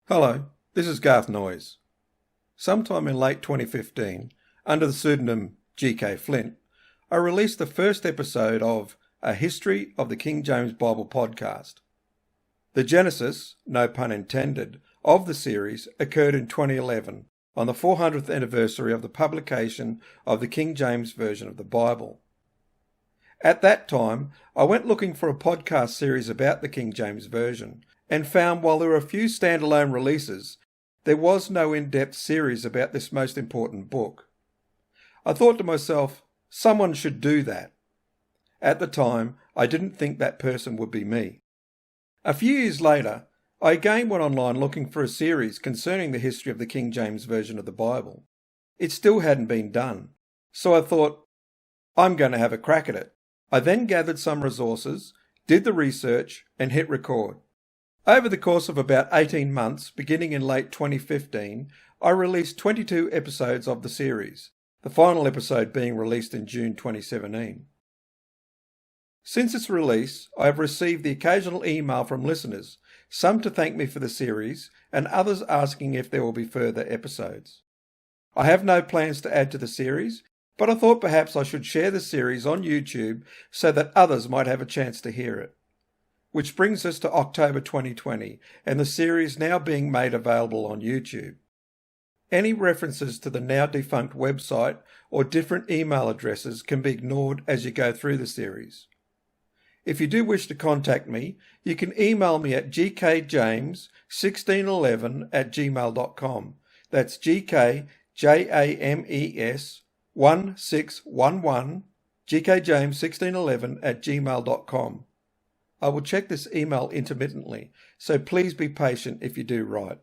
Hello, this is Garth Noyes. Sometime in late 2015, under the pseudonym G.K. Flint, I released the first episode of A History of the King James Bible podcast. The genesis, no pun intended, of the series occurred in 2011 on the 400th anniversary of the publication of the King James Version of the Bible. At that time, I went looking for a podcast series about the King James Version and found while there were a few standalone releases, there was no in-depth series about this most important book. I thought to myself, someone should do that. At the time, I didn't think that person would be me. A few years later, I again went online looking for a series concerning the history of the King James Version of the Bible. It still hadn't been done, so I thought, I'm going to have a crack at it. I then gathered some resources, did the research, and hit record. Over the course of about 18 months, beginning in late 2015, I released 22 episodes of the series, the final episode being released in June 2017. Since its release, I have received the occasional email from listeners, some to thank me for the series, and others asking if there will be further episodes. I have no plans to add to the series, but I thought perhaps I should share the series on YouTube so that others might have a chance to hear it. Which brings us to October 2020, and the series now being made available on YouTube. Any references to the now defunct website or different email addresses can be ignored as you go through the series. If you do wish to contact me, you can email me at gkjames1611@gmail.com. That's gkjames1611, gkjames1611@gmail.com. I will check this email intermittently, so please be patient if you do write.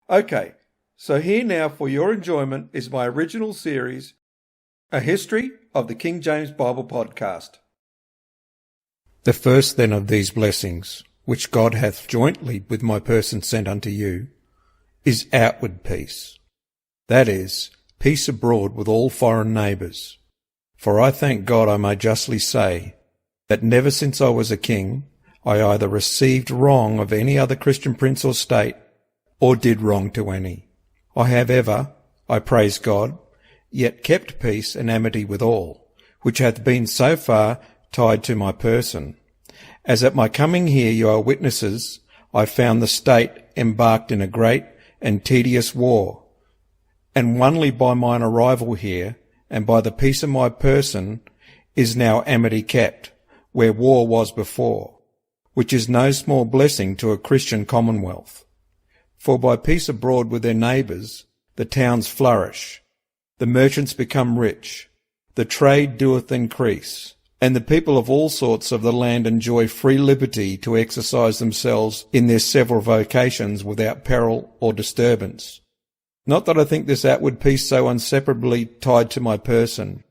Okay, so here now for your enjoyment is my original series, A History of the King James Bible podcast. The first then of these blessings, which God hath jointly with my person sent unto you, is outward peace. That is, peace abroad with all foreign neighbours. For I thank God I may justly say, that never since I was a king, I either received wrong of any other Christian prince or state, or did wrong to any. I have ever, I praise God, yet kept peace and amity with all, which hath been so far tied to my person. As at my coming here you are witnesses, I found the state embarked in a great and tedious war, and only by mine arrival here, and by the peace of my person, is now amity kept, where war was before, which is no small blessing to a Christian commonwealth. For by peace abroad with their neighbours, the towns flourish, the merchants become rich, the trade doeth increase, and the people of all sorts of the land enjoy free liberty to exercise themselves in their several vocations without peril or disturbance. Not that I think this outward peace so inseparably tied to my person,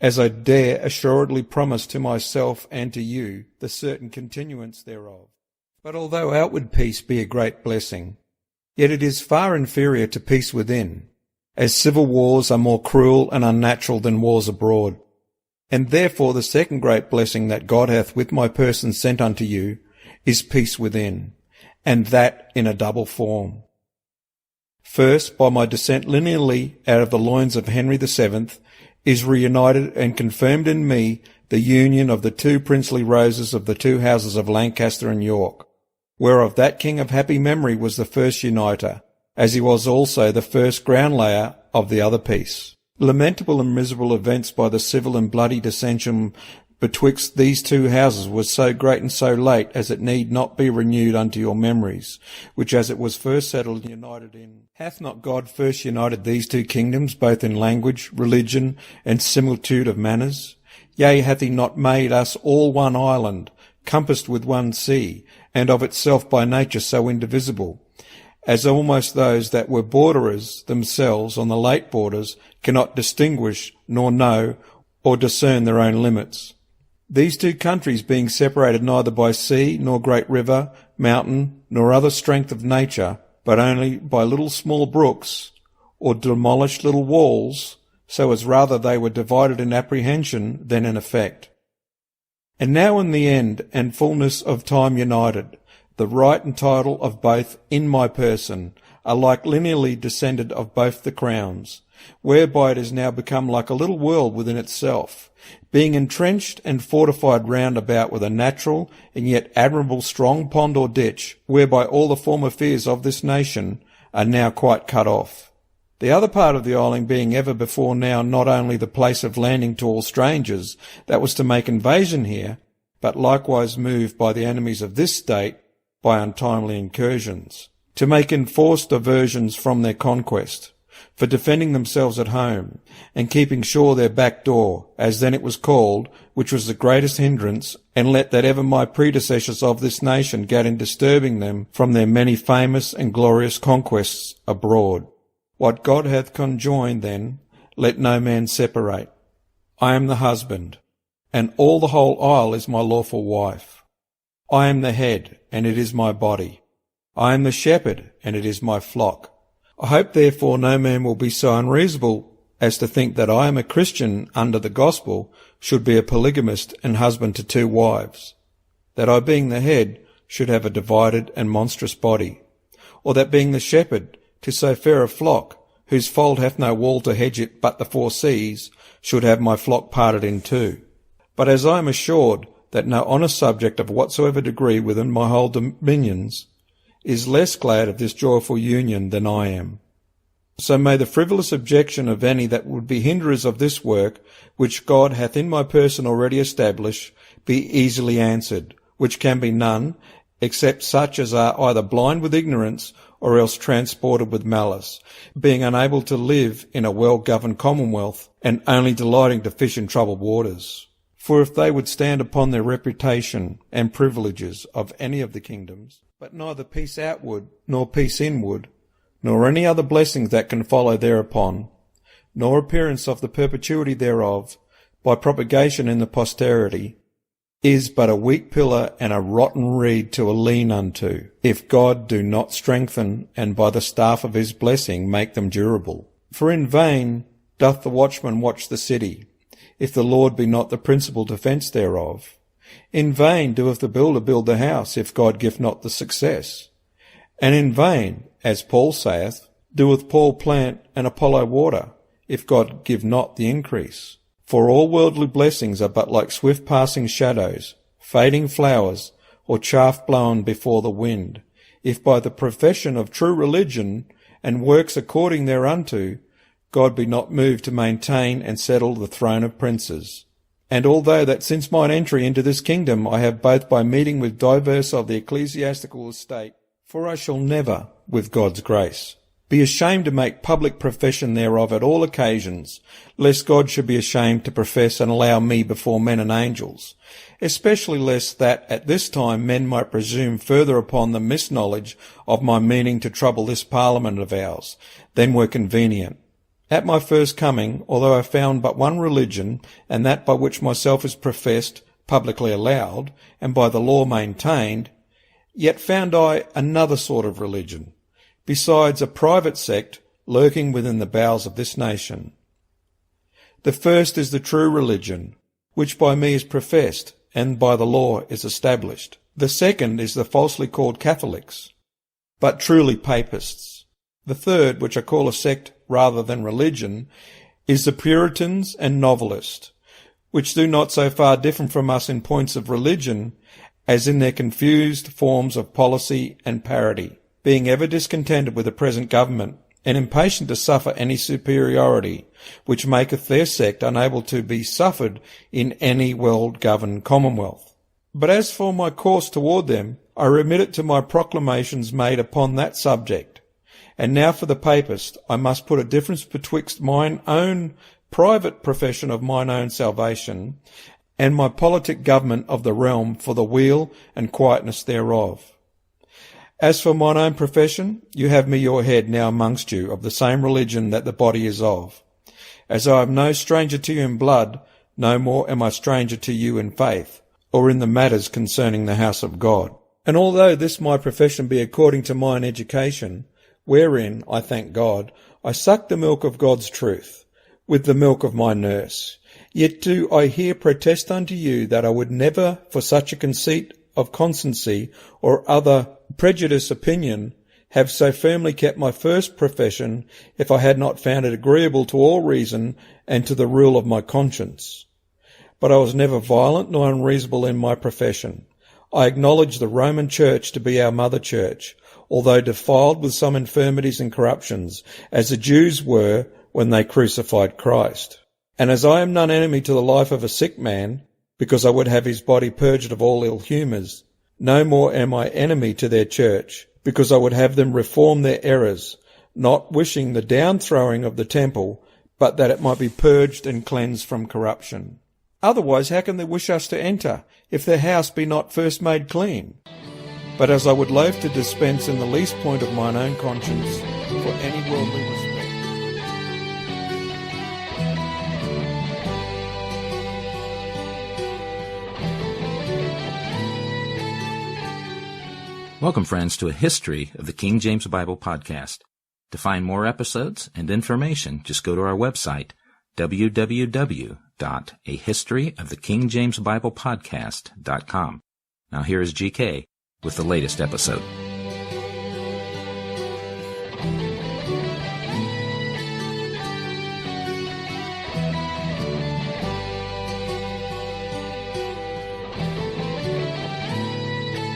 as I dare assuredly promise to myself and to you the certain continuance thereof. But although outward peace be a great blessing, yet it is far inferior to peace within, as civil wars are more cruel and unnatural than wars abroad. And therefore the second great blessing that God hath with my person sent unto you is peace within, and that in a double form. First, by my descent lineally out of the loins of Henry VII, is reunited and confirmed in me the union of the two princely roses of the two houses of Lancaster and York, whereof that king of happy memory was the first uniter, as he was also the first ground layer of the other piece. Lamentable and miserable events by the civil and bloody dissension betwixt these two houses was so great and so late as it need not be renewed unto your memories, which as it was first settled and united in. Hath not God first united these two kingdoms, both in language, religion, and similitude of manners? Yea, hath he not made us all one island, compassed with one sea, and of itself by nature so indivisible, as almost those that were borderers themselves on the late borders cannot distinguish, nor know, or discern their own limits. These two countries being separated neither by sea, nor great river, mountain, nor other strength of nature, but only by little small brooks, or demolished little walls, so as rather they were divided in apprehension than in effect. And now in the end and fullness of time united, the right and title of both in my person, are like lineally descended of both the crowns, whereby it is now become like a little world within itself, being entrenched and fortified round about with a natural and yet admirable strong pond or ditch, whereby all the former fears of this nation are now quite cut off. The other part of the island being ever before now not only the place of landing to all strangers that was to make invasion here, but likewise moved by the enemies of this state by untimely incursions, to make enforced diversions from their conquest, for defending themselves at home, and keeping sure their back door, as then it was called, which was the greatest hindrance, and let that ever my predecessors of this nation get in disturbing them from their many famous and glorious conquests abroad. What God hath conjoined, then, let no man separate. I am the husband, and all the whole isle is my lawful wife. I am the head, and it is my body. I am the shepherd, and it is my flock. I hope therefore no man will be so unreasonable as to think that I am a Christian under the gospel should be a polygamist and husband to 2 wives, that I being the head should have a divided and monstrous body, or that being the shepherd to so fair a flock, whose fold hath no wall to hedge it but the 4 seas, should have my flock parted in 2. But as I am assured that no honest subject of whatsoever degree within my whole dominions is less glad of this joyful union than I am, so may the frivolous objection of any that would be hinderers of this work, which God hath in my person already established, be easily answered, which can be none, except such as are either blind with ignorance, or else transported with malice, being unable to live in a well-governed commonwealth, and only delighting to fish in troubled waters. For if they would stand upon their reputation and privileges of any of the kingdoms, but neither peace outward, nor peace inward, nor any other blessings that can follow thereupon, nor appearance of the perpetuity thereof, by propagation in the posterity, is but a weak pillar and a rotten reed to lean unto, if God do not strengthen, and by the staff of his blessing make them durable. For in vain doth the watchman watch the city, if the Lord be not the principal defence thereof. In vain doeth the builder build the house, if God give not the success. And in vain, as Paul saith, doeth Paul plant and Apollo water, if God give not the increase. For all worldly blessings are but like swift passing shadows, fading flowers, or chaff blown before the wind, if by the profession of true religion and works according thereunto, God be not moved to maintain and settle the throne of princes. And although that since mine entry into this kingdom I have both by meeting with divers of the ecclesiastical estate, for I shall never, with God's grace, be ashamed to make public profession thereof at all occasions, lest God should be ashamed to profess and allow me before men and angels, especially lest that at this time men might presume further upon the misknowledge of my meaning to trouble this parliament of ours, than were convenient. At my first coming, although I found but one religion, and that by which myself is professed, publicly allowed, and by the law maintained, yet found I another sort of religion, besides a private sect lurking within the bowels of this nation. The first is the true religion, which by me is professed, and by the law is established. The second is the falsely called Catholics, but truly Papists. The third, which I call a sect rather than religion, is the Puritans and Novelists, which do not so far differ from us in points of religion as in their confused forms of policy and parody, being ever discontented with the present government, and impatient to suffer any superiority, which maketh their sect unable to be suffered in any well-governed commonwealth. But as for my course toward them, I remit it to my proclamations made upon that subject. And now for the Papist, I must put a difference betwixt mine own private profession of mine own salvation, and my politic government of the realm for the weal and quietness thereof. As for mine own profession, you have me your head now amongst you of the same religion that the body is of. As I am no stranger to you in blood, no more am I stranger to you in faith, or in the matters concerning the house of God. And although this my profession be according to mine education, wherein, I thank God, I suck the milk of God's truth, with the milk of my nurse, yet do I here protest unto you that I would never, for such a conceit of constancy or other prejudiced opinion have so firmly kept my first profession if I had not found it agreeable to all reason and to the rule of my conscience. But I was never violent nor unreasonable in my profession. I acknowledge the Roman Church to be our mother church, although defiled with some infirmities and corruptions, as the Jews were when they crucified Christ. And as I am none enemy to the life of a sick man, because I would have his body purged of all ill humours, no more am I enemy to their church, because I would have them reform their errors, not wishing the downthrowing of the temple, but that it might be purged and cleansed from corruption. Otherwise, how can they wish us to enter, if their house be not first made clean? But as I would loath to dispense in the least point of mine own conscience for any worldly respect. Welcome, friends, to a History of the King James Bible podcast. To find more episodes and information, just go to our website, www.ahistoryofthekingJamesBiblePodcast.com. Now here is GK with the latest episode.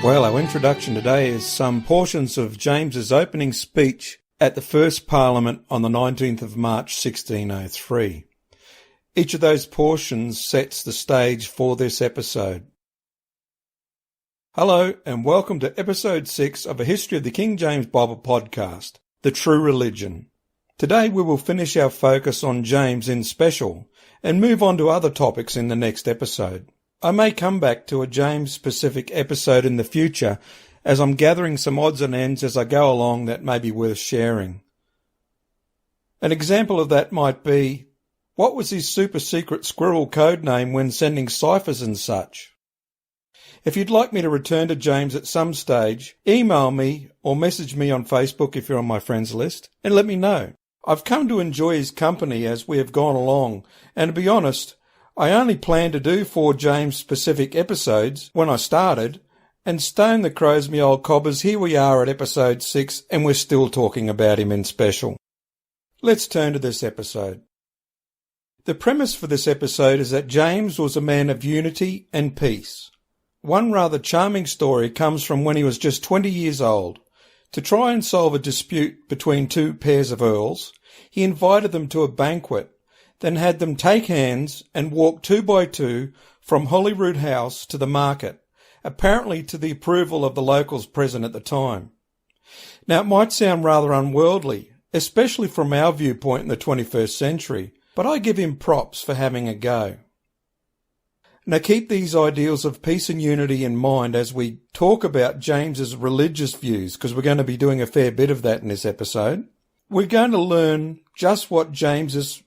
Well, our introduction today is some portions of James's opening speech at the First Parliament on the 19th of March 1603. Each of those portions sets the stage for this episode. Hello and welcome to episode 6 of A History of the King James Bible podcast, The Trew Religion. Today we will finish our focus on James in special and move on to other topics in the next episode. I may come back to a James-specific episode in the future as I'm gathering some odds and ends as I go along that may be worth sharing. An example of that might be, what was his super-secret squirrel code name when sending ciphers and such? If you'd like me to return to James at some stage, email me or message me on Facebook if you're on my friends list and let me know. I've come to enjoy his company as we have gone along, and to be honest, I only planned to do 4 James-specific episodes when I started, and stone the crows, me old cobbers, here we are at episode 6 and we're still talking about him in special. Let's turn to this episode. The premise for this episode is that James was a man of unity and peace. One rather charming story comes from when he was just 20 years old. To try and solve a dispute between 2 pairs of earls, he invited them to a banquet, then had them take hands and walk 2 by 2 from Holyrood House to the market, apparently to the approval of the locals present at the time. Now it might sound rather unworldly, especially from our viewpoint in the 21st century, but I give him props for having a go. Now keep these ideals of peace and unity in mind as we talk about James's religious views, because we're going to be doing a fair bit of that in this episode. We're going to learn just what James's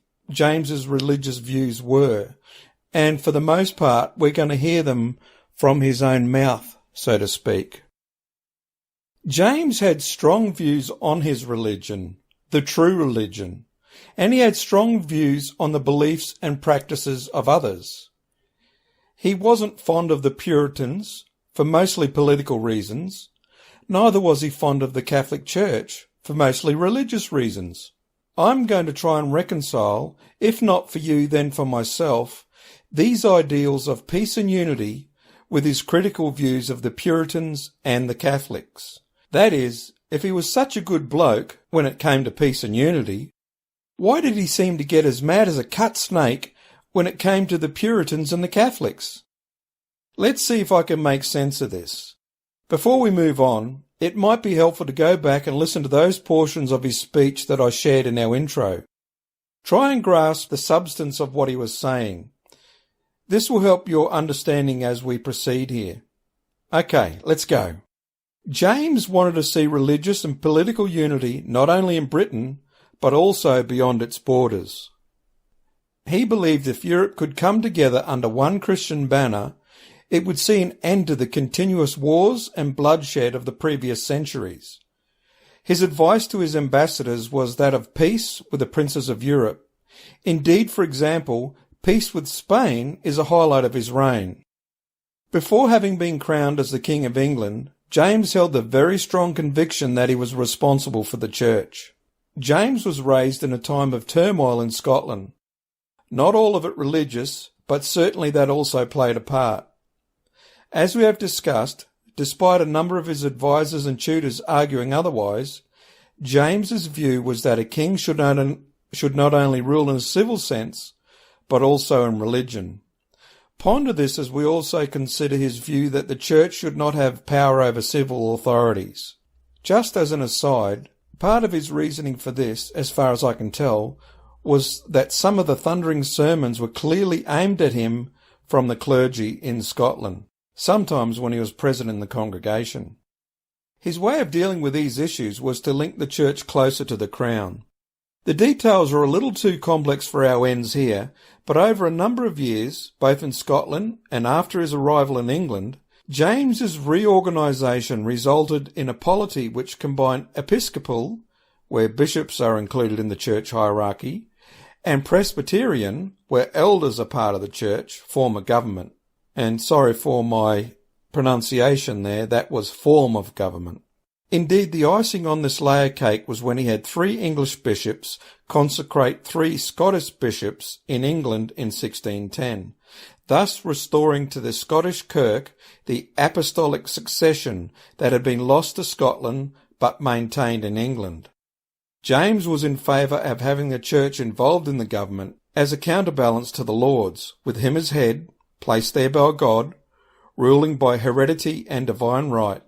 religious views were, and for the most part we're going to hear them from his own mouth, so to speak. James had strong views on his religion, the true religion, and he had strong views on the beliefs and practices of others. He wasn't fond of the Puritans, for mostly political reasons, neither was he fond of the Catholic Church, for mostly religious reasons. I'm going to try and reconcile, if not for you then for myself, these ideals of peace and unity with his critical views of the Puritans and the Catholics. That is, if he was such a good bloke when it came to peace and unity, why did he seem to get as mad as a cut snake when it came to the Puritans and the Catholics? Let's see if I can make sense of this. Before we move on, it might be helpful to go back and listen to those portions of his speech that I shared in our intro. Try and grasp the substance of what he was saying. This will help your understanding as we proceed here. Okay, let's go. James wanted to see religious and political unity not only in Britain, but also beyond its borders. He believed if Europe could come together under one Christian banner, it would see an end to the continuous wars and bloodshed of the previous centuries. His advice to his ambassadors was that of peace with the princes of Europe. Indeed, for example, peace with Spain is a highlight of his reign. Before having been crowned as the King of England, James held the very strong conviction that he was responsible for the church. James was raised in a time of turmoil in Scotland. Not all of it religious, but certainly that also played a part. As we have discussed, despite a number of his advisers and tutors arguing otherwise, James's view was that a king should not only rule in a civil sense, but also in religion. Ponder this as we also consider his view that the church should not have power over civil authorities. Just as an aside, part of his reasoning for this, as far as I can tell, was that some of the thundering sermons were clearly aimed at him from the clergy in Scotland, sometimes when he was present in the congregation. His way of dealing with these issues was to link the church closer to the crown. The details are a little too complex for our ends here, but over a number of years, both in Scotland and after his arrival in England, James's reorganisation resulted in a polity which combined episcopal, where bishops are included in the church hierarchy, and Presbyterian, where elders are part of the church, form a government. And sorry for my pronunciation there, that was form of government. Indeed, the icing on this layer cake was when he had 3 English bishops consecrate 3 Scottish bishops in England in 1610, thus restoring to the Scottish Kirk the apostolic succession that had been lost to Scotland but maintained in England. James was in favour of having the church involved in the government as a counterbalance to the Lords, with him as head, placed there by God, ruling by heredity and divine right,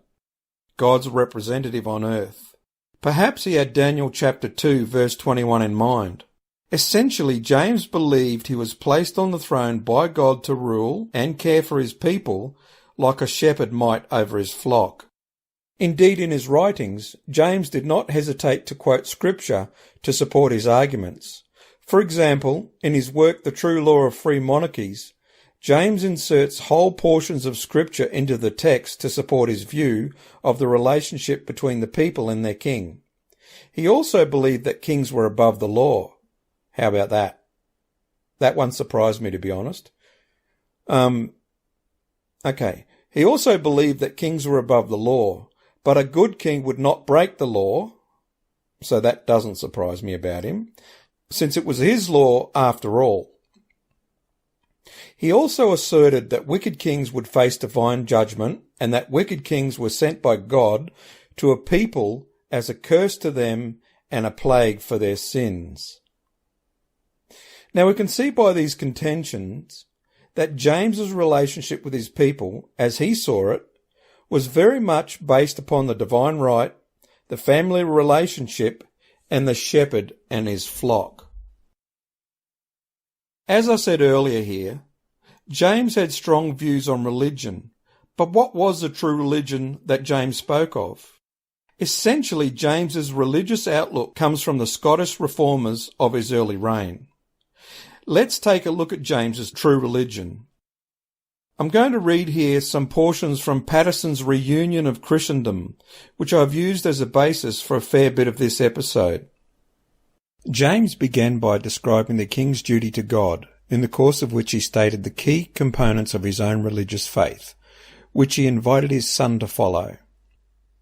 God's representative on earth. Perhaps he had Daniel chapter 2 verse 21 in mind. Essentially, James believed he was placed on the throne by God to rule and care for his people like a shepherd might over his flock. Indeed, in his writings, James did not hesitate to quote scripture to support his arguments. For example, in his work The True Law of Free Monarchies, James inserts whole portions of scripture into the text to support his view of the relationship between the people and their king. He also believed that kings were above the law. How about that? That one surprised me, to be honest. He also believed that kings were above the law, but a good king would not break the law, so that doesn't surprise me about him, since it was his law after all. He also asserted that wicked kings would face divine judgment and that wicked kings were sent by God to a people as a curse to them and a plague for their sins. Now we can see by these contentions that James's relationship with his people, as he saw it, was very much based upon the divine right, the family relationship, and the shepherd and his flock. As I said earlier here, James had strong views on religion, but what was the true religion that James spoke of? Essentially, James's religious outlook comes from the Scottish reformers of his early reign. Let's take a look at James's true religion. I'm going to read here some portions from Patterson's Reunion of Christendom, which I've used as a basis for a fair bit of this episode. James began by describing the king's duty to God, in the course of which he stated the key components of his own religious faith, which he invited his son to follow.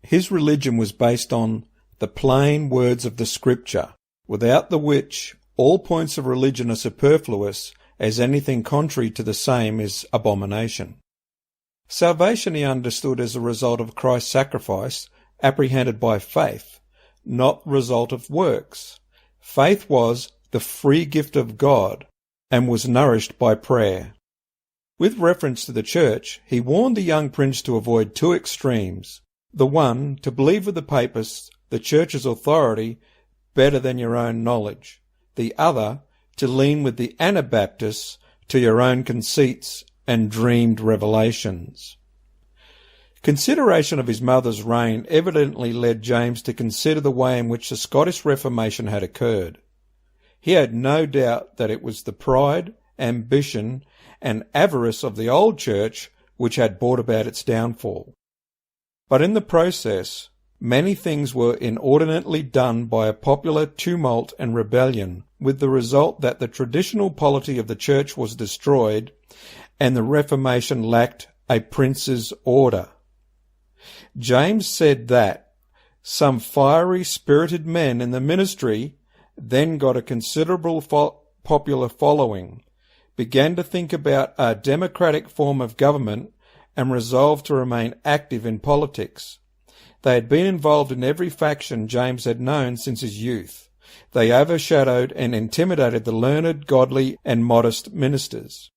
His religion was based on the plain words of the Scripture, without the which all points of religion are superfluous, as anything contrary to the same is abomination. Salvation he understood as a result of Christ's sacrifice, apprehended by faith, not the result of works. Faith was the free gift of God, and was nourished by prayer. With reference to the church, he warned the young prince to avoid 2 extremes. The one, to believe with the papists the church's authority better than your own knowledge. The other, to lean with the Anabaptists to your own conceits and dreamed revelations. Consideration of his mother's reign evidently led James to consider the way in which the Scottish Reformation had occurred. He had no doubt that it was the pride, ambition, and avarice of the old church which had brought about its downfall. But in the process, many things were inordinately done by a popular tumult and rebellion, with the result that the traditional polity of the church was destroyed and the Reformation lacked a prince's order. James said that some fiery, spirited men in the ministry then got a considerable popular following, began to think about a democratic form of government, and resolved to remain active in politics. They had been involved in every faction James had known since his youth. They overshadowed and intimidated the learned, godly, and modest ministers.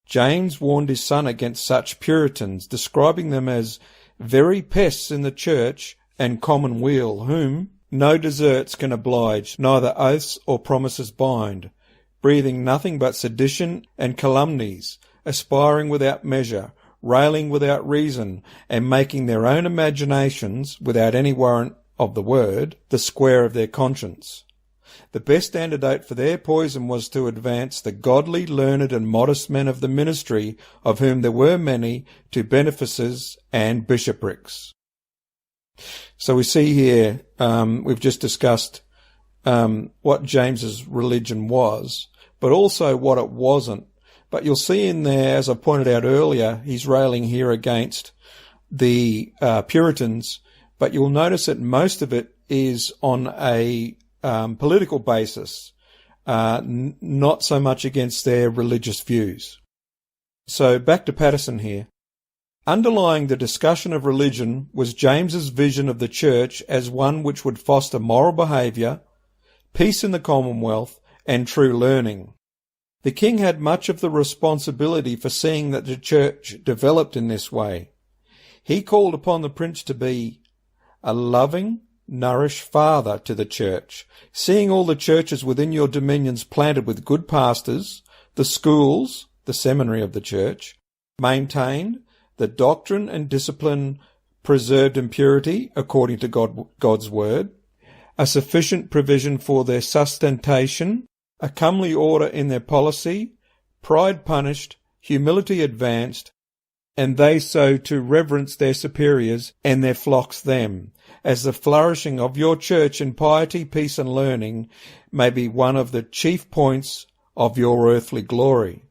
James warned his son against such Puritans, describing them as very pests in the church and commonweal, whom no deserts can oblige, neither oaths or promises bind, breathing nothing but sedition and calumnies, aspiring without measure, railing without reason, and making their own imaginations, without any warrant of the word, the square of their conscience. The best antidote for their poison was to advance the godly, learned, and modest men of the ministry, of whom there were many, to benefices and bishoprics. So we see here, we've just discussed what James's religion was, but also what it wasn't. But you'll see in there, as I pointed out earlier, he's railing here against the Puritans, but you'll notice that most of it is on a political basis, not so much against their religious views. So back to Patterson here. Underlying the discussion of religion was James's vision of the church as one which would foster moral behaviour, peace in the commonwealth, and true learning. The king had much of the responsibility for seeing that the church developed in this way. He called upon the prince to be a loving, nourished father to the church, seeing all the churches within your dominions planted with good pastors, the schools, the seminary of the church, maintained, the doctrine and discipline preserved in purity according to God's word, a sufficient provision for their sustentation, a comely order in their policy, pride punished, humility advanced, and they so to reverence their superiors and their flocks them, as the flourishing of your church in piety, peace, and learning may be one of the chief points of your earthly glory.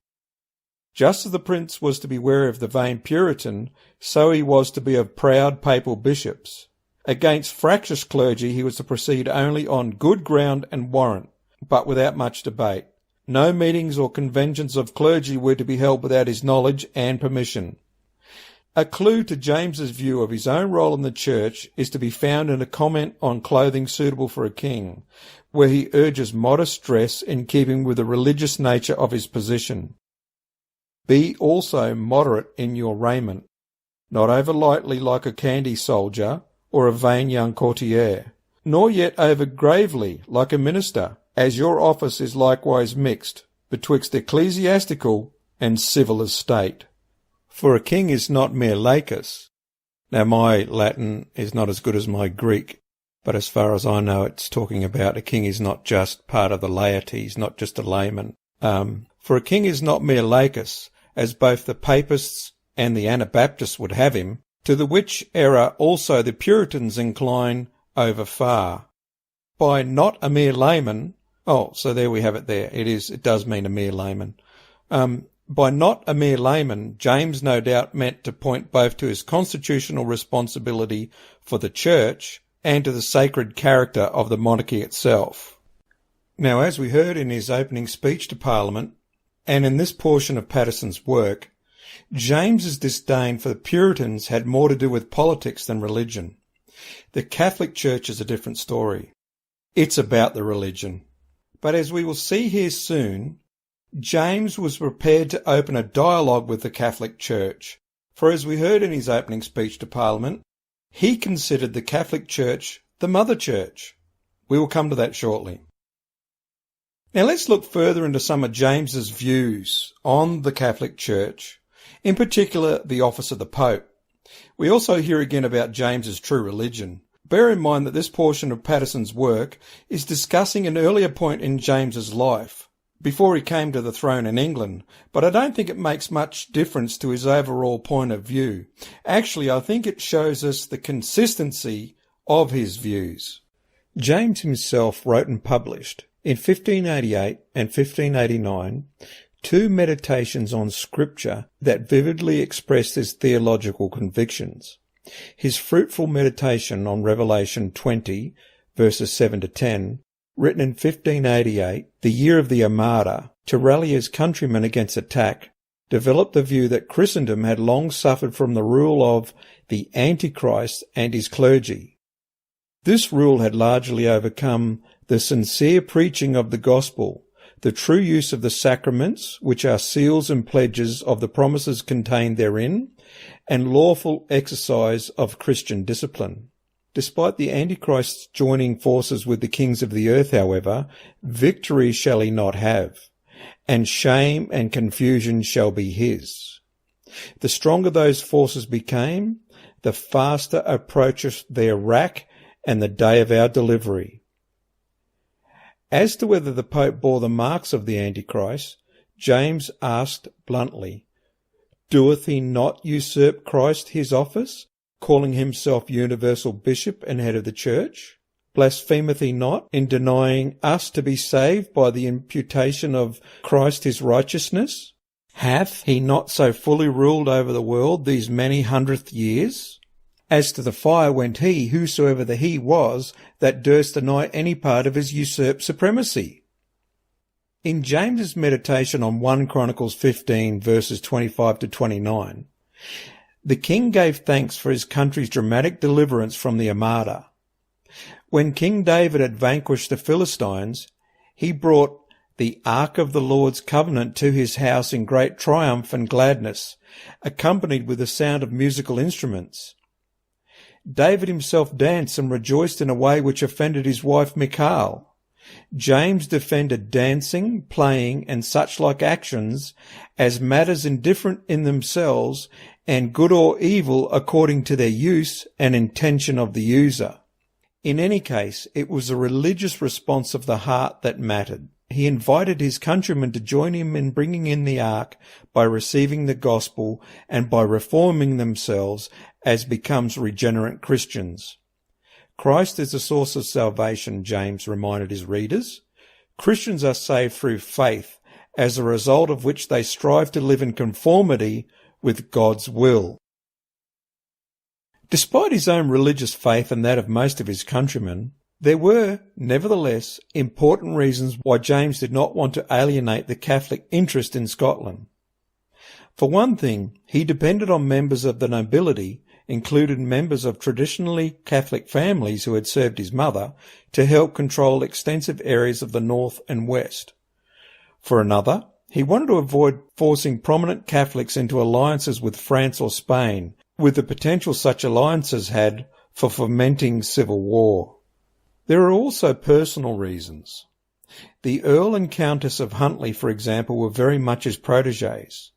Just as the prince was to be wary of the vain Puritan, so he was to be of proud papal bishops. Against fractious clergy he was to proceed only on good ground and warrant, but without much debate. No meetings or conventions of clergy were to be held without his knowledge and permission. A clue to James's view of his own role in the church is to be found in a comment on clothing suitable for a king, where he urges modest dress in keeping with the religious nature of his position. Be also moderate in your raiment, not over lightly like a candy soldier or a vain young courtier, nor yet over gravely like a minister, as your office is likewise mixed betwixt ecclesiastical and civil estate. For a king is not mere lacus. Now my Latin is not as good as my Greek, but as far as I know it's talking about a king is not just part of the laity, he's not just a layman. For a king is not mere lacus, as both the Papists and the Anabaptists would have him, to the which error also the Puritans incline over far. By not a mere layman, so there we have it there. It does mean a mere layman. By not a mere layman, James no doubt meant to point both to his constitutional responsibility for the church and to the sacred character of the monarchy itself. Now, as we heard in his opening speech to Parliament, and in this portion of Patterson's work, James's disdain for the Puritans had more to do with politics than religion. The Catholic Church is a different story. It's about the religion. But as we will see here soon, James was prepared to open a dialogue with the Catholic Church, for as we heard in his opening speech to Parliament, he considered the Catholic Church the Mother Church. We will come to that shortly. Now let's look further into some of James's views on the Catholic Church, in particular the office of the Pope. We also hear again about James's Trew Religion. Bear in mind that this portion of Patterson's work is discussing an earlier point in James's life, before he came to the throne in England, but I don't think it makes much difference to his overall point of view. Actually, I think it shows us the consistency of his views. James himself wrote and published, in 1588 and 1589, 2 meditations on Scripture that vividly expressed his theological convictions. His fruitful meditation on Revelation 20, verses 7 to 10, written in 1588, the year of the Armada, to rally his countrymen against attack, developed the view that Christendom had long suffered from the rule of the Antichrist and his clergy. This rule had largely overcome the sincere preaching of the gospel, the true use of the sacraments, which are seals and pledges of the promises contained therein, and lawful exercise of Christian discipline. Despite the Antichrist joining forces with the kings of the earth, however, victory shall he not have, and shame and confusion shall be his. The stronger those forces became, the faster approacheth their wrack and the day of our delivery. As to whether the Pope bore the marks of the Antichrist, James asked bluntly, "Doeth he not usurp Christ his office, calling himself universal bishop and head of the church? Blasphemeth he not in denying us to be saved by the imputation of Christ his righteousness? Hath he not so fully ruled over the world these many hundredth years? As to the fire went he, whosoever the he was, that durst deny any part of his usurped supremacy." In James's meditation on 1 Chronicles 15, verses 25 to 29, the king gave thanks for his country's dramatic deliverance from the Armada. When King David had vanquished the Philistines, he brought the Ark of the Lord's covenant to his house in great triumph and gladness, accompanied with the sound of musical instruments. David himself danced and rejoiced in a way which offended his wife Michal. James defended dancing, playing, and such like actions as matters indifferent in themselves and good or evil according to their use and intention of the user. In any case, it was the religious response of the heart that mattered. He invited his countrymen to join him in bringing in the ark by receiving the gospel and by reforming themselves as becomes regenerate Christians. Christ is the source of salvation, James reminded his readers. Christians are saved through faith, as a result of which they strive to live in conformity with God's will. Despite his own religious faith and that of most of his countrymen, there were, nevertheless, important reasons why James did not want to alienate the Catholic interest in Scotland. For one thing, he depended on members of the nobility, including members of traditionally Catholic families who had served his mother, to help control extensive areas of the north and west. For another, he wanted to avoid forcing prominent Catholics into alliances with France or Spain, with the potential such alliances had for fomenting civil war. There are also personal reasons. The Earl and Countess of Huntly, for example, were very much his protégés.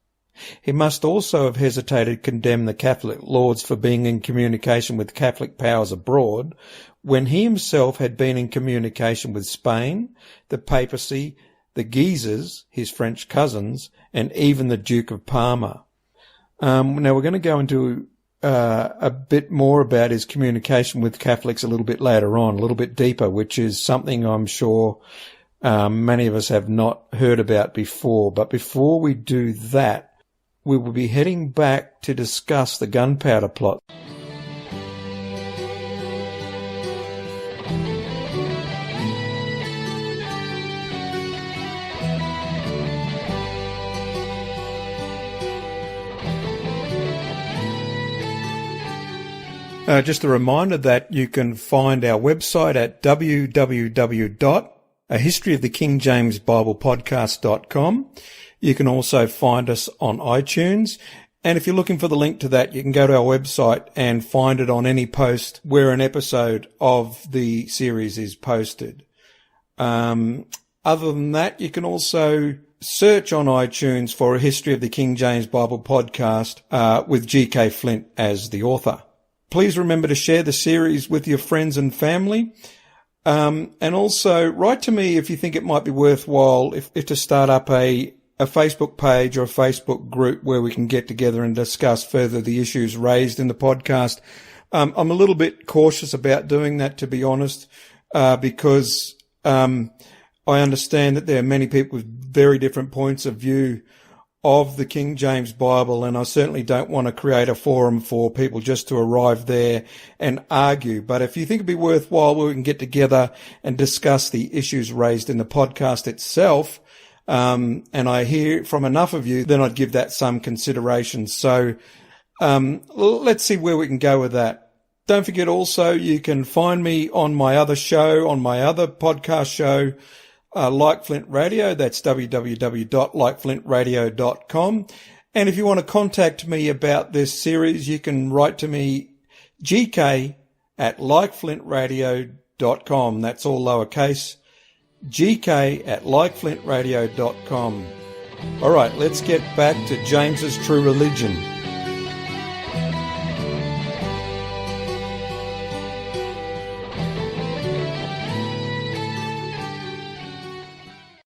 He must also have hesitated to condemn the Catholic lords for being in communication with Catholic powers abroad, when he himself had been in communication with Spain, the papacy, the Guises, his French cousins, and even the Duke of Parma. Now we're going to go into a bit more about his communication with Catholics a little bit later on, a little bit deeper, which is something I'm sure many of us have not heard about before. But before we do that, we will be heading back to discuss the gunpowder plot. Just a reminder that you can find our website at www.ahistoryofthekingjamesbiblepodcast.com. You can also find us on iTunes. And if you're looking for the link to that, you can go to our website and find it on any post where an episode of the series is posted. Other than that, you can also search on iTunes for A History of the King James Bible Podcast with G.K. Flint as the author. Please remember to share the series with your friends and family. And also write to me if you think it might be worthwhile if to start up a Facebook page or a Facebook group where we can get together and discuss further the issues raised in the podcast. I'm a little bit cautious about doing that, to be honest, because I understand that there are many people with very different points of view of the King James Bible, and I certainly don't want to create a forum for people just to arrive there and argue. But if you think it'd be worthwhile, we can get together and discuss the issues raised in the podcast itself. And I hear from enough of you, then I'd give that some consideration. So let's see where we can go with that. Don't forget also, you can find me on my other show, on my other podcast show, Like Flint Radio. That's www.likeflintradio.com. And if you want to contact me about this series, you can write to me, gk@likeflintradio.com. That's all lowercase, gk@likeflintradio.com. All right, let's get back to James's Trew Religion.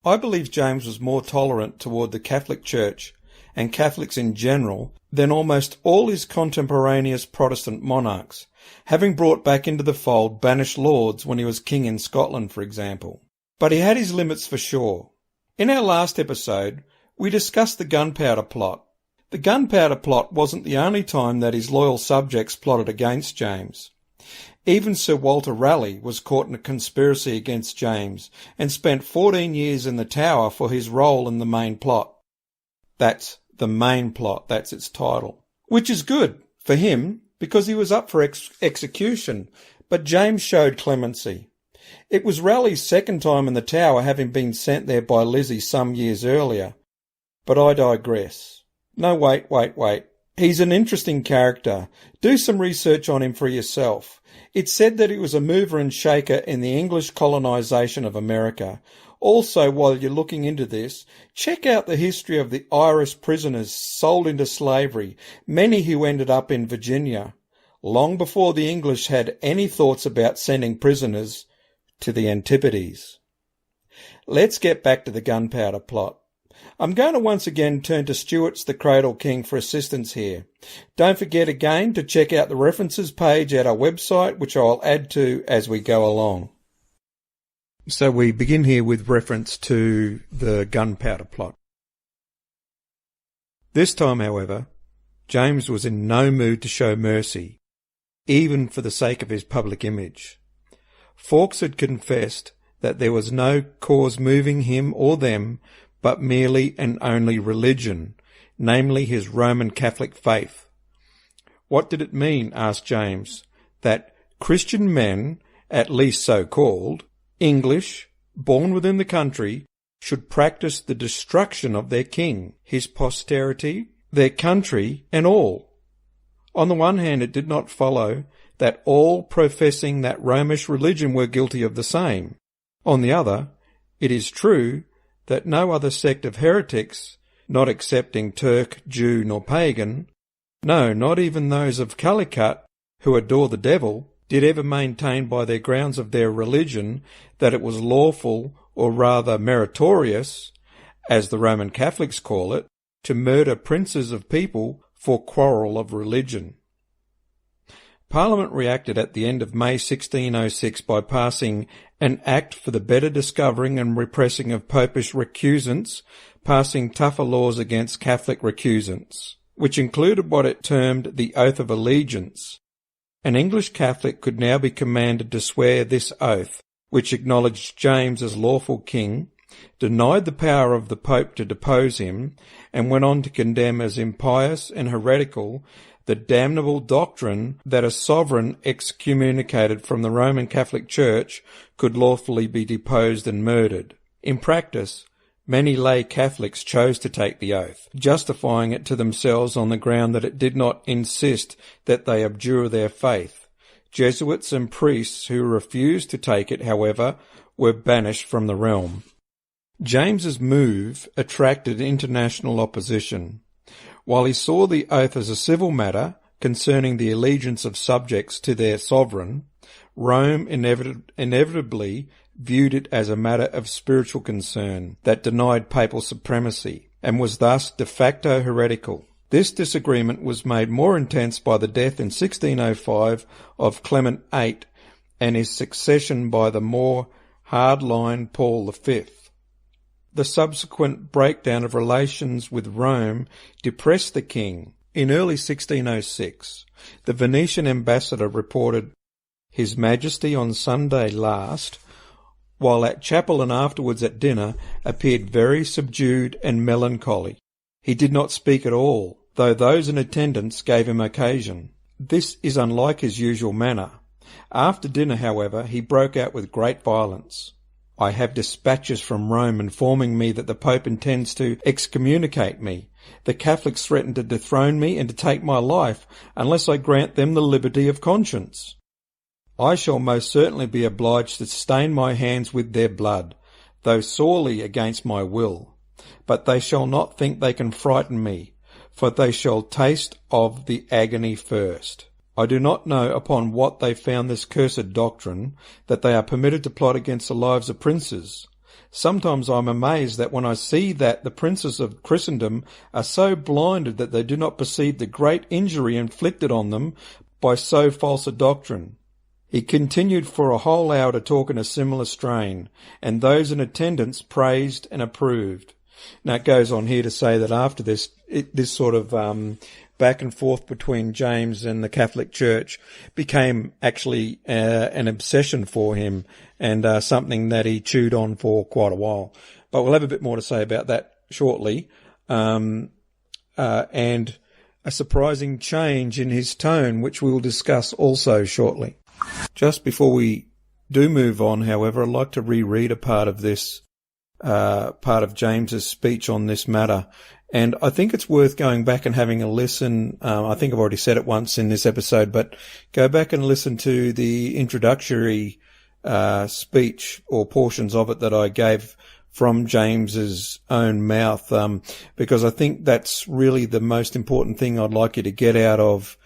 I believe James was more tolerant toward the Catholic Church and Catholics in general than almost all his contemporaneous Protestant monarchs, having brought back into the fold banished lords when he was king in Scotland, for example. But he had his limits for sure. In our last episode, we discussed the Gunpowder Plot. The Gunpowder Plot wasn't the only time that his loyal subjects plotted against James. Even Sir Walter Raleigh was caught in a conspiracy against James and spent 14 years in the Tower for his role in the main plot. That's the main plot, that's its title. Which is good for him because he was up for execution, but James showed clemency. It was Raleigh's second time in the Tower, having been sent there by Lizzie some years earlier. But I digress. No, wait. He's an interesting character. Do some research on him for yourself. It's said that he was a mover and shaker in the English colonisation of America. Also, while you're looking into this, check out the history of the Irish prisoners sold into slavery, many who ended up in Virginia, long before the English had any thoughts about sending prisoners to the Antipodes. Let's get back to the Gunpowder Plot. I'm going to once again turn to Stuart's The Cradle King for assistance here. Don't forget again to check out the references page at our website, which I'll add to as we go along. So we begin here with reference to the Gunpowder Plot. This time, however, James was in no mood to show mercy, even for the sake of his public image. Fawkes had confessed that there was no cause moving him or them but merely and only religion, namely his Roman Catholic faith. What did it mean, asked James, that Christian men, at least so-called, English, born within the country, should practice the destruction of their king, his posterity, their country, and all? On the one hand, it did not follow that all professing that Romish religion were guilty of the same. On the other, it is true that no other sect of heretics, not excepting Turk, Jew, nor pagan, no, not even those of Calicut, who adore the devil, did ever maintain by their grounds of their religion that it was lawful, or rather meritorious, as the Roman Catholics call it, to murder princes of people for quarrel of religion. Parliament reacted at the end of May 1606 by passing an Act for the better discovering and repressing of popish recusants, passing tougher laws against Catholic recusants, which included what it termed the Oath of Allegiance. An English Catholic could now be commanded to swear this oath, which acknowledged James as lawful king, denied the power of the Pope to depose him, and went on to condemn as impious and heretical the damnable doctrine that a sovereign excommunicated from the Roman Catholic Church could lawfully be deposed and murdered. In practice, many lay Catholics chose to take the oath, justifying it to themselves on the ground that it did not insist that they abjure their faith. Jesuits and priests who refused to take it, however, were banished from the realm. James's move attracted international opposition. While he saw the oath as a civil matter concerning the allegiance of subjects to their sovereign, Rome inevitably viewed it as a matter of spiritual concern that denied papal supremacy, and was thus de facto heretical. This disagreement was made more intense by the death in 1605 of Clement VIII and his succession by the more hardline Paul V. The subsequent breakdown of relations with Rome depressed the king. In early 1606, the Venetian ambassador reported, "His Majesty on Sunday last, while at chapel and afterwards at dinner, appeared very subdued and melancholy. He did not speak at all, though those in attendance gave him occasion. This is unlike his usual manner. After dinner, however, he broke out with great violence. I have dispatches from Rome informing me that the Pope intends to excommunicate me. The Catholics threaten to dethrone me and to take my life unless I grant them the liberty of conscience. I shall most certainly be obliged to stain my hands with their blood, though sorely against my will. But they shall not think they can frighten me, for they shall taste of the agony first. I do not know upon what they found this cursed doctrine, that they are permitted to plot against the lives of princes. Sometimes I am amazed that when I see that the princes of Christendom are so blinded that they do not perceive the great injury inflicted on them by so false a doctrine." He continued for a whole hour to talk in a similar strain, and those in attendance praised and approved. Now it goes on here to say that after this, this sort of back and forth between James and the Catholic Church became actually an obsession for him, and something that he chewed on for quite a while. But we'll have a bit more to say about that shortly, and a surprising change in his tone, which we will discuss also shortly. Just before we do move on, however, I'd like to reread a part of this, part of James's speech on this matter. And I think it's worth going back and having a listen. I think I've already said it once in this episode, but go back and listen to the introductory speech or portions of it that I gave from James's own mouth, because I think that's really the most important thing I'd like you to get out of,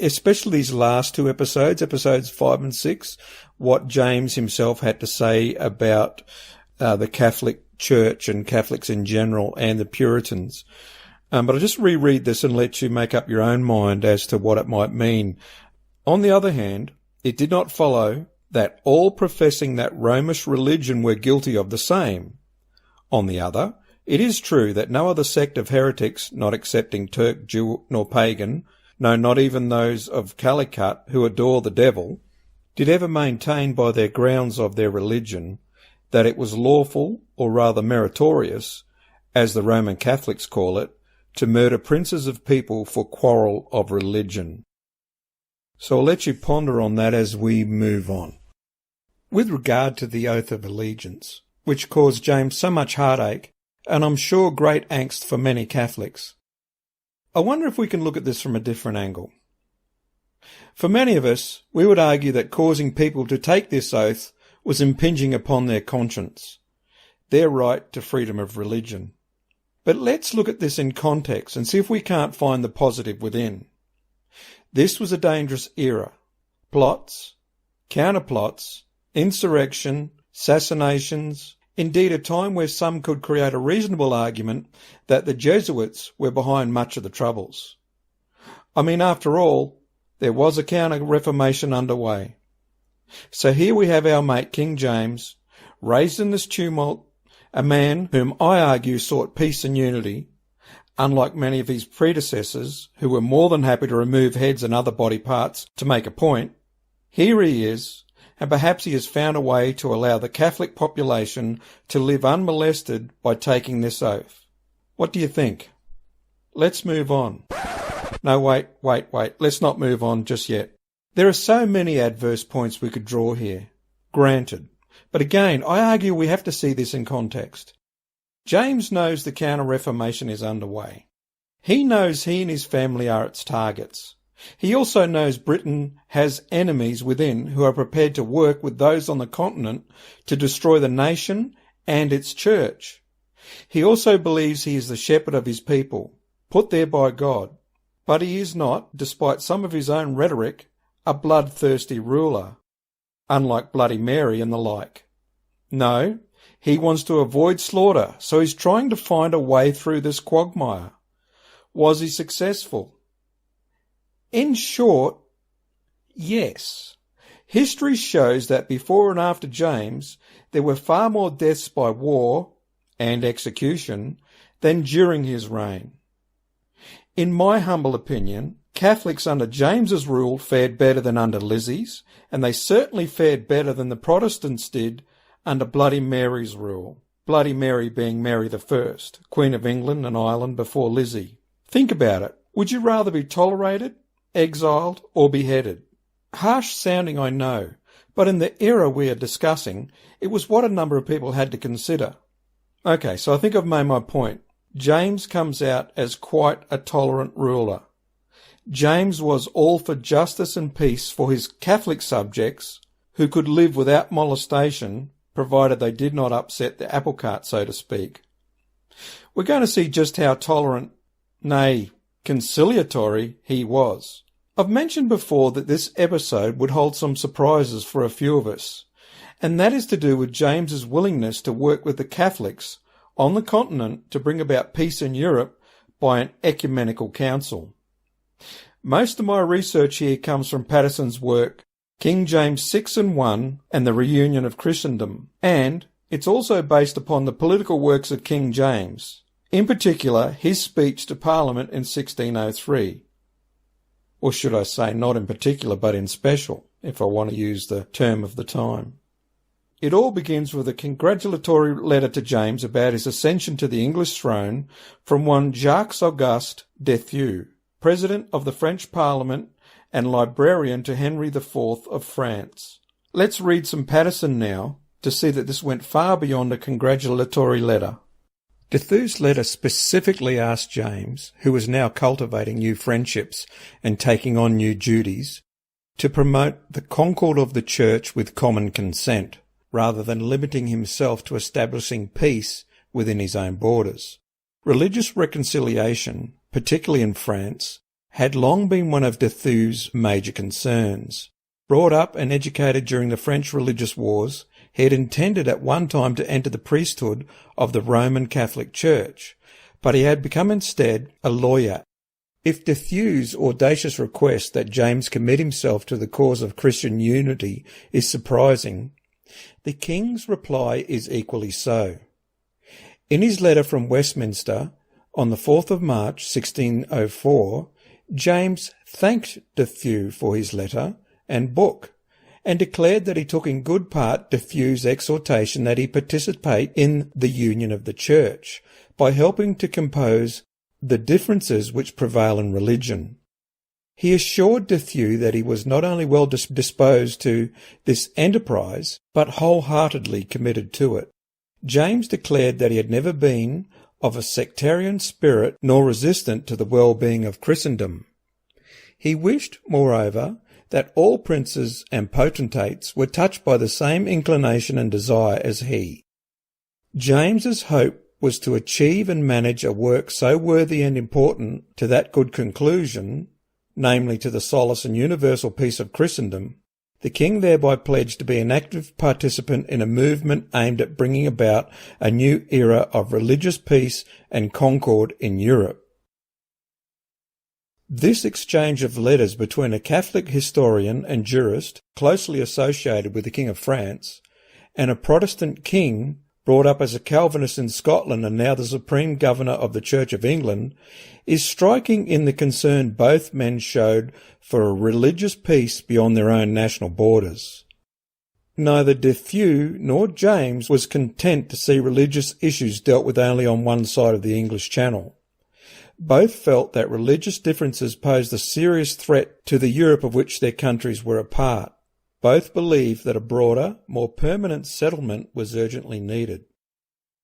especially these last two episodes, episodes 5 and 6, what James himself had to say about the Catholic Church and Catholics in general and the Puritans. But I'll just reread this and let you make up your own mind as to what it might mean. On the other hand, it did not follow that all professing that Romish religion were guilty of the same. On the other, it is true that no other sect of heretics, not excepting Turk, Jew, nor pagan, no, not even those of Calicut who adore the devil, did ever maintain by their grounds of their religion that it was lawful, or rather meritorious, as the Roman Catholics call it, to murder princes of people for quarrel of religion. So I'll let you ponder on that as we move on. With regard to the oath of allegiance, which caused James so much heartache, and I'm sure great angst for many Catholics, I wonder if we can look at this from a different angle. For many of us, we would argue that causing people to take this oath was impinging upon their conscience, their right to freedom of religion. But let's look at this in context and see if we can't find the positive within. This was a dangerous era. Plots, counterplots, insurrection, assassinations, indeed a time where some could create a reasonable argument that the Jesuits were behind much of the troubles. I mean, after all, there was a counter-reformation underway. So here we have our mate King James, raised in this tumult, a man whom I argue sought peace and unity, unlike many of his predecessors who were more than happy to remove heads and other body parts to make a point. Here he is, and perhaps he has found a way to allow the Catholic population to live unmolested by taking this oath. What do you think? Let's move on. No, wait, let's not move on just yet. There are so many adverse points we could draw here. Granted. But again, I argue we have to see this in context. James knows the Counter-Reformation is underway. He knows he and his family are its targets. He also knows Britain has enemies within who are prepared to work with those on the continent to destroy the nation and its church. He also believes he is the shepherd of his people, put there by God. But he is not, despite some of his own rhetoric, a bloodthirsty ruler, unlike Bloody Mary and the like. No, he wants to avoid slaughter, so he's trying to find a way through this quagmire. Was he successful? In short, yes. History shows that before and after James, there were far more deaths by war and execution than during his reign. In my humble opinion, Catholics under James's rule fared better than under Lizzie's, and they certainly fared better than the Protestants did under Bloody Mary's rule. Bloody Mary being Mary I, Queen of England and Ireland before Lizzie. Think about it. Would you rather be tolerated, exiled, or beheaded? Harsh sounding, I know, but in the era we are discussing, it was what a number of people had to consider. Okay, so I think I've made my point. James comes out as quite a tolerant ruler. James was all for justice and peace for his Catholic subjects who could live without molestation, provided they did not upset the apple cart, so to speak. We're going to see just how tolerant, nay, conciliatory he was. I've mentioned before that this episode would hold some surprises for a few of us, and that is to do with James's willingness to work with the Catholics on the continent to bring about peace in Europe by an ecumenical council. Most of my research here comes from Patterson's work, King James VI and I and the Reunion of Christendom, and it's also based upon the political works of King James, in particular his speech to Parliament in 1603. Or should I say not in particular but in special, if I want to use the term of the time. It all begins with a congratulatory letter to James about his ascension to the English throne from one Jacques Auguste de Trew, President of the French Parliament and librarian to Henry IV of France. Let's read some Patterson now to see that this went far beyond a congratulatory letter. De Thew's letter specifically asked James, who was now cultivating new friendships and taking on new duties, to promote the concord of the Church with common consent, rather than limiting himself to establishing peace within his own borders. Religious reconciliation, particularly in France, had long been one of de Thew's major concerns. Brought up and educated during the French religious wars, he had intended at one time to enter the priesthood of the Roman Catholic Church, but he had become instead a lawyer. If de Thew's audacious request that James commit himself to the cause of Christian unity is surprising, the king's reply is equally so. In his letter from Westminster, on the 4th of March 1604, James thanked de Thew for his letter and book, and declared that he took in good part de Thew's exhortation that he participate in the union of the Church, by helping to compose the differences which prevail in religion. He assured de Thew that he was not only well disposed to this enterprise, but wholeheartedly committed to it. James declared that he had never been of a sectarian spirit nor resistant to the well-being of Christendom. He wished, moreover, that all princes and potentates were touched by the same inclination and desire as he. James's hope was to achieve and manage a work so worthy and important to that good conclusion, namely to the solace and universal peace of Christendom. The king thereby pledged to be an active participant in a movement aimed at bringing about a new era of religious peace and concord in Europe. This exchange of letters between a Catholic historian and jurist closely associated with the King of France and a Protestant king brought up as a Calvinist in Scotland and now the supreme governor of the Church of England, is striking in the concern both men showed for a religious peace beyond their own national borders. Neither de Thew nor James was content to see religious issues dealt with only on one side of the English Channel. Both felt that religious differences posed a serious threat to the Europe of which their countries were a part. Both believed that a broader, more permanent settlement was urgently needed.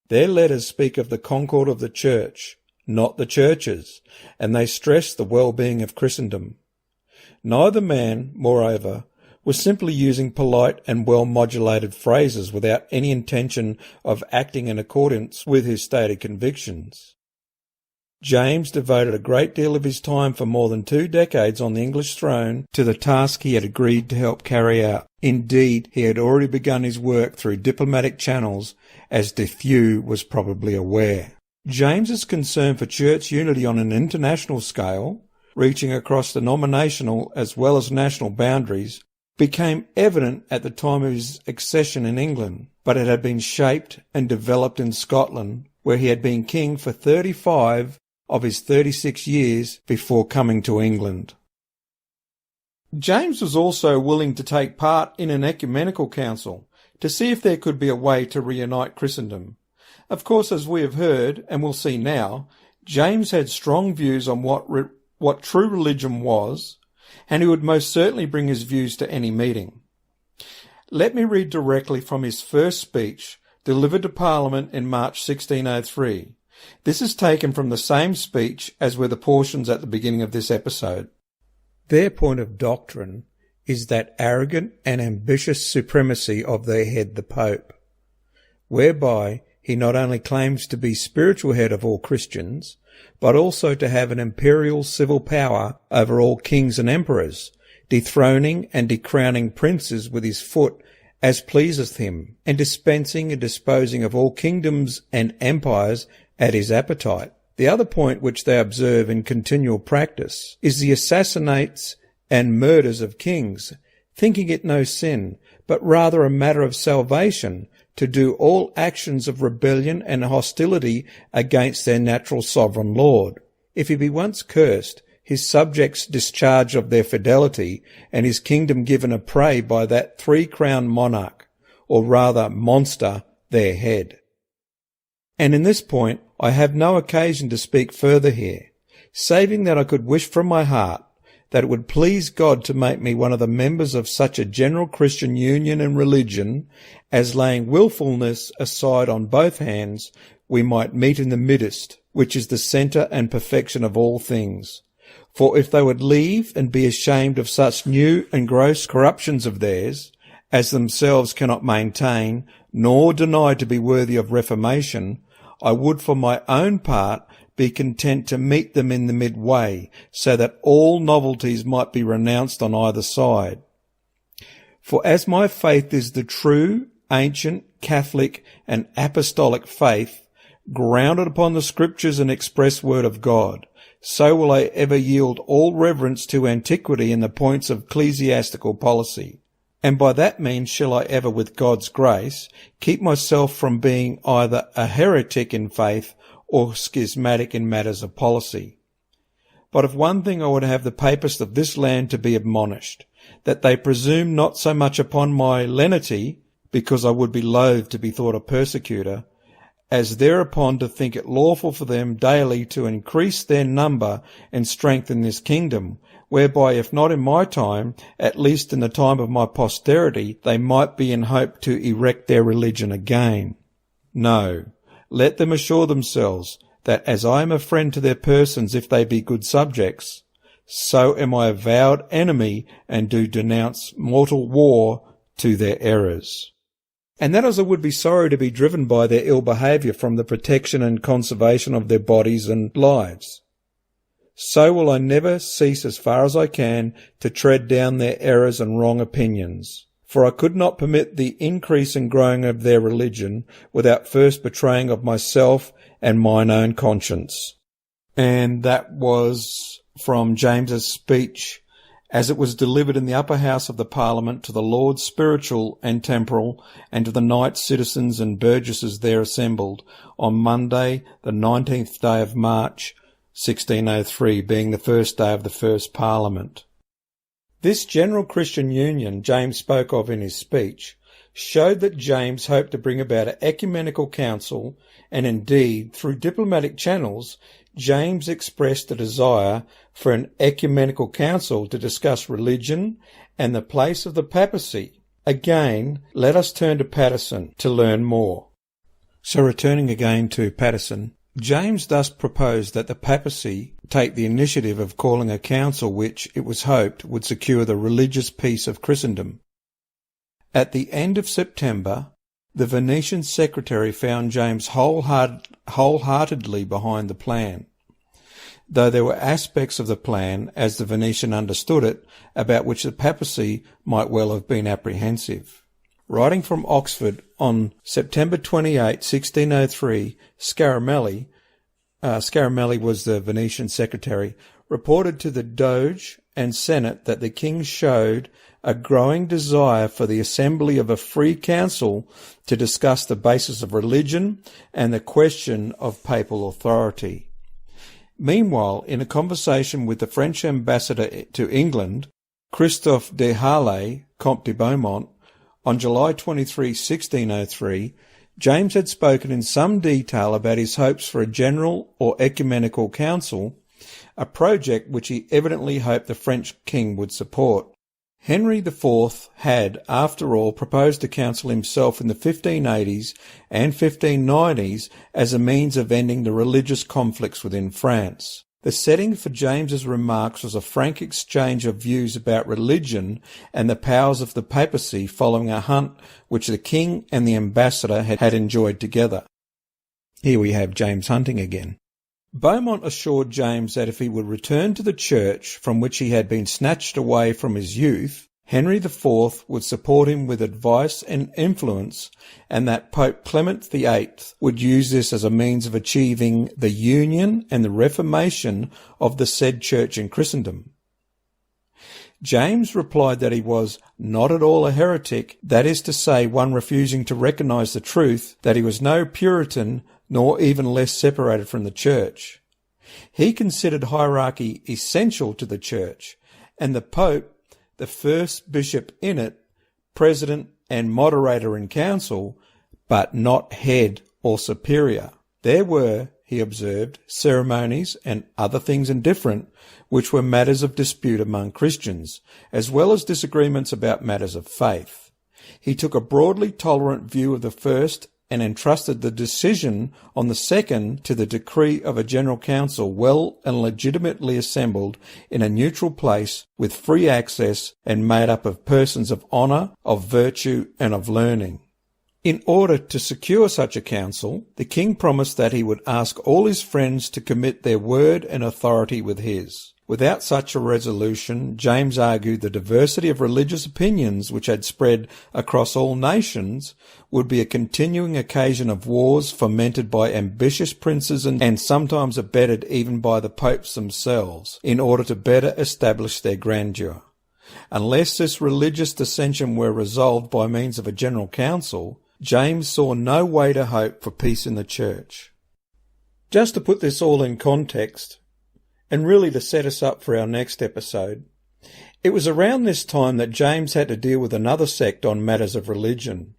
Their letters speak of the concord of the Church, not the churches, and they stress the well-being of Christendom. Neither man, moreover, was simply using polite and well-modulated phrases without any intention of acting in accordance with his stated convictions. James devoted a great deal of his time for more than 2 decades on the English throne to the task he had agreed to help carry out. Indeed, he had already begun his work through diplomatic channels, as de Thew was probably aware. James's concern for church unity on an international scale, reaching across denominational as well as national boundaries, became evident at the time of his accession in England, but it had been shaped and developed in Scotland, where he had been king for 35 of his 36 years before coming to England. James was also willing to take part in an ecumenical council to see if there could be a way to reunite Christendom. Of course, as we have heard, and will see now, James had strong views on what true religion was, and he would most certainly bring his views to any meeting. Let me read directly from his first speech, delivered to Parliament in March 1603. This is taken from the same speech as were the portions at the beginning of this episode. Their point of doctrine is that arrogant and ambitious supremacy of their head, the Pope, whereby he not only claims to be spiritual head of all Christians, but also to have an imperial civil power over all kings and emperors, dethroning and decrowning princes with his foot as pleaseth him, and dispensing and disposing of all kingdoms and empires at his appetite. The other point which they observe in continual practice is the assassinates and murders of kings, thinking it no sin, but rather a matter of salvation, to do all actions of rebellion and hostility against their natural sovereign lord. If he be once cursed, his subjects discharged of their fidelity, and his kingdom given a prey by that three-crowned monarch, or rather monster, their head. And in this point I have no occasion to speak further here, saving that I could wish from my heart that it would please God to make me one of the members of such a general Christian union and religion as, laying wilfulness aside on both hands, we might meet in the midst, which is the centre and perfection of all things. For if they would leave and be ashamed of such new and gross corruptions of theirs, as themselves cannot maintain, nor deny to be worthy of reformation, I would for my own part be content to meet them in the midway, so that all novelties might be renounced on either side. For as my faith is the true, ancient, Catholic, and apostolic faith, grounded upon the Scriptures and express word of God, so will I ever yield all reverence to antiquity in the points of ecclesiastical policy. And by that means shall I ever, with God's grace, keep myself from being either a heretic in faith or schismatic in matters of policy. But of one thing I would have the papists of this land to be admonished, that they presume not so much upon my lenity, because I would be loath to be thought a persecutor, as thereupon to think it lawful for them daily to increase their number and strength in this kingdom, whereby, if not in my time, at least in the time of my posterity, they might be in hope to erect their religion again. No, let them assure themselves that as I am a friend to their persons if they be good subjects, so am I a vowed enemy and do denounce mortal war to their errors. And that as I would be sorry to be driven by their ill behaviour from the protection and conservation of their bodies and lives, so will I never cease as far as I can to tread down their errors and wrong opinions. For I could not permit the increase and growing of their religion without first betraying of myself and mine own conscience. And that was from James's speech as it was delivered in the upper house of the Parliament to the Lords spiritual and temporal, and to the knights, citizens and burgesses there assembled, on Monday, the 19th day of March, 1603, being the first day of the first Parliament. This general Christian union James spoke of in his speech showed that James hoped to bring about an ecumenical council, and indeed, through diplomatic channels, James expressed a desire for an ecumenical council to discuss religion and the place of the papacy. Again, let us turn to Patteson to learn more. So returning again to Patteson, James thus proposed that the papacy take the initiative of calling a council which, it was hoped, would secure the religious peace of Christendom. At the end of September, the Venetian secretary found James wholeheartedly behind the plan, though there were aspects of the plan, as the Venetian understood it, about which the papacy might well have been apprehensive. Writing from Oxford on September 28, 1603, Scaramelli was the Venetian secretary, reported to the Doge and Senate that the king showed a growing desire for the assembly of a free council to discuss the basis of religion and the question of papal authority. Meanwhile, in a conversation with the French ambassador to England, Christophe de Harlay, Comte de Beaumont, on July 23, 1603, James had spoken in some detail about his hopes for a general or ecumenical council, a project which he evidently hoped the French king would support. Henry IV had, after all, proposed a council himself in the 1580s and 1590s as a means of ending the religious conflicts within France. The setting for James's remarks was a frank exchange of views about religion and the powers of the papacy following a hunt which the king and the ambassador had enjoyed together. Here we have James hunting again. Beaumont assured James that if he would return to the church from which he had been snatched away from his youth, Henry IV would support him with advice and influence, and that Pope Clement VIII would use this as a means of achieving the union and the reformation of the said church in Christendom. James replied that he was not at all a heretic, that is to say, one refusing to recognise the truth, that he was no Puritan, nor even less separated from the church. He considered hierarchy essential to the church, and the Pope, the first bishop in it, president and moderator in council, but not head or superior. There were, he observed, ceremonies and other things indifferent, which were matters of dispute among Christians, as well as disagreements about matters of faith. He took a broadly tolerant view of the first and entrusted the decision on the second to the decree of a general council well and legitimately assembled in a neutral place with free access and made up of persons of honour, of virtue and of learning. In order to secure such a council, the king promised that he would ask all his friends to commit their word and authority with his. Without such a resolution, James argued the diversity of religious opinions which had spread across all nations would be a continuing occasion of wars fomented by ambitious princes and sometimes abetted even by the popes themselves, in order to better establish their grandeur. Unless this religious dissension were resolved by means of a general council, James saw no way to hope for peace in the church. Just to put this all in context, and really to set us up for our next episode, it was around this time that James had to deal with another sect on matters of religion,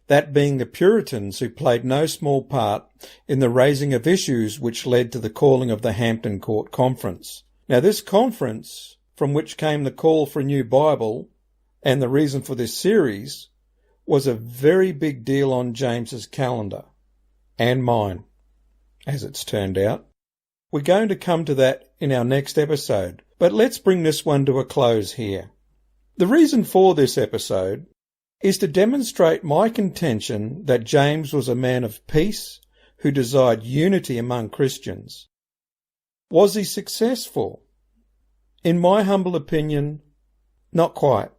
that being the Puritans, who played no small part in the raising of issues which led to the calling of the Hampton Court Conference. Now this conference, from which came the call for a new Bible, and the reason for this series, was a very big deal on James's calendar, and mine, as it's turned out. We're going to come to that in our next episode, but let's bring this one to a close here. The reason for this episode is to demonstrate my contention that James was a man of peace who desired unity among Christians. Was he successful? In my humble opinion, not quite,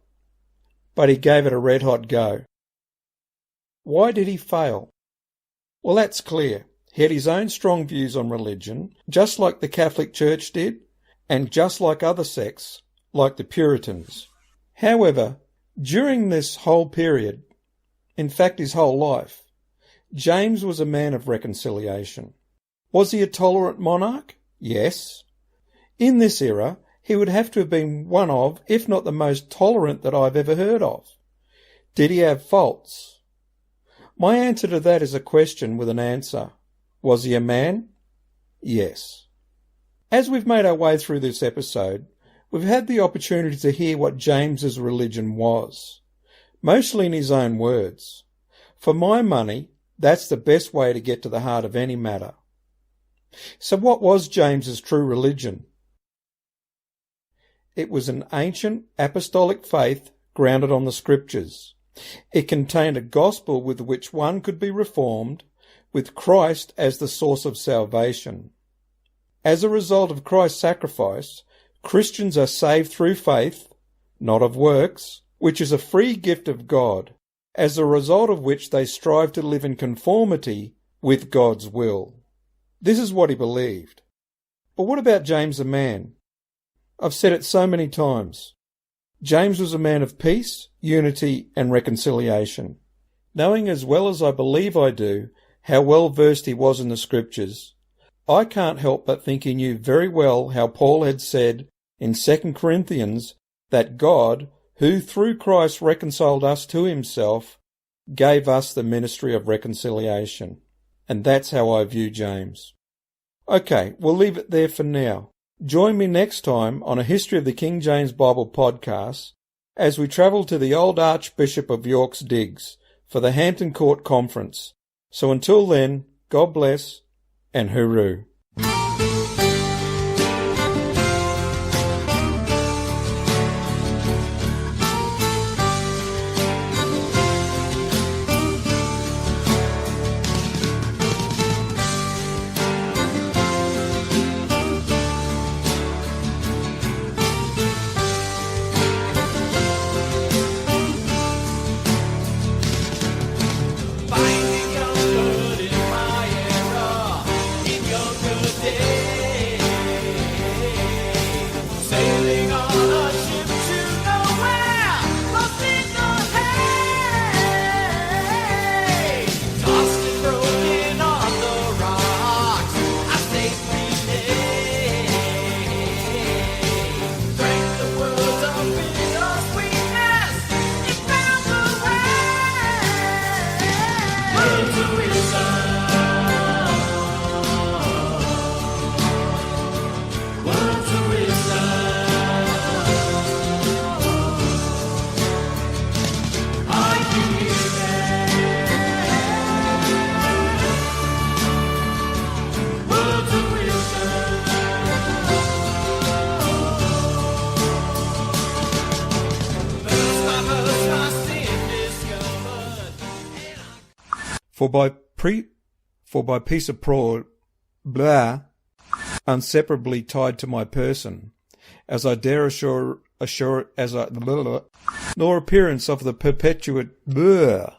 but he gave it a red-hot go. Why did he fail? Well, that's clear. He had his own strong views on religion, just like the Catholic Church did, and just like other sects, like the Puritans. However, during this whole period, in fact his whole life, James was a man of reconciliation. Was he a tolerant monarch? Yes. In this era, he would have to have been one of, if not the most tolerant that I've ever heard of. Did he have faults? My answer to that is a question with an answer. Was he a man? Yes. As we've made our way through this episode, we've had the opportunity to hear what James's religion was, mostly in his own words. For my money, that's the best way to get to the heart of any matter. So what was James's true religion? It was an ancient apostolic faith grounded on the Scriptures. It contained a gospel with which one could be reformed, with Christ as the source of salvation. As a result of Christ's sacrifice, Christians are saved through faith, not of works, which is a free gift of God, as a result of which they strive to live in conformity with God's will. This is what he believed. But what about James the man? I've said it so many times. James was a man of peace, unity, and reconciliation. Knowing as well as I believe I do how well versed he was in the Scriptures, I can't help but think he knew very well how Paul had said in 2 Corinthians that God, who through Christ reconciled us to himself, gave us the ministry of reconciliation. And that's how I view James. Okay, we'll leave it there for now. Join me next time on a History of the King James Bible podcast as we travel to the old Archbishop of York's digs for the Hampton Court Conference. So until then, God bless and hooroo. For by piece of fraud, inseparably tied to my person, as I dare assure nor appearance of the perpetuate, dear,